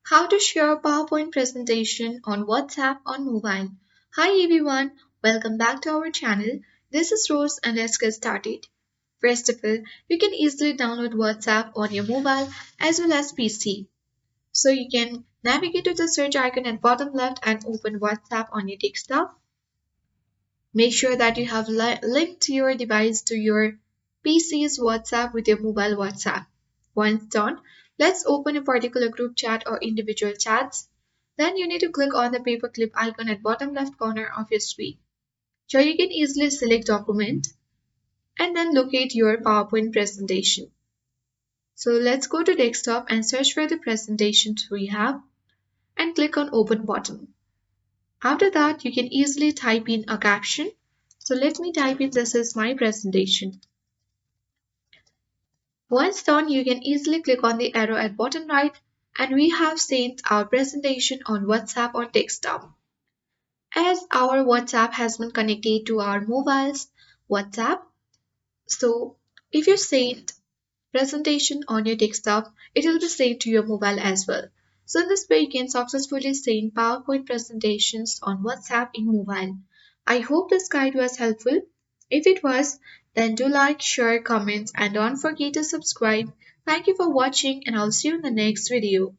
How to share a PowerPoint presentation on WhatsApp on mobile. Hi everyone, welcome back to our channel. This is Rose and let's get started. First of all, you can easily download WhatsApp on your mobile as well as PC. So you can navigate to the search icon at bottom left and open WhatsApp on your desktop. Make sure that you have linked your device to your PC's WhatsApp with your mobile WhatsApp. Once done, let's open a particular group chat or individual chats. Then you need to click on the paperclip icon at bottom left corner of your screen. Here you can easily select document and then locate your PowerPoint presentation. So let's go to desktop and search for the presentations we have and click on open button. After that, you can easily type in a caption. So let me type in this is my presentation. Once done, you can easily click on the arrow at bottom right and we have sent our presentation on WhatsApp or desktop. As our WhatsApp has been connected to our mobile's WhatsApp, so if you send presentation on your desktop, it will be saved to your mobile as well. So in this way, you can successfully send PowerPoint presentations on WhatsApp in mobile. I hope this guide was helpful. If it was, then do like, share, comment, and don't forget to subscribe. Thank you for watching, and I'll see you in the next video.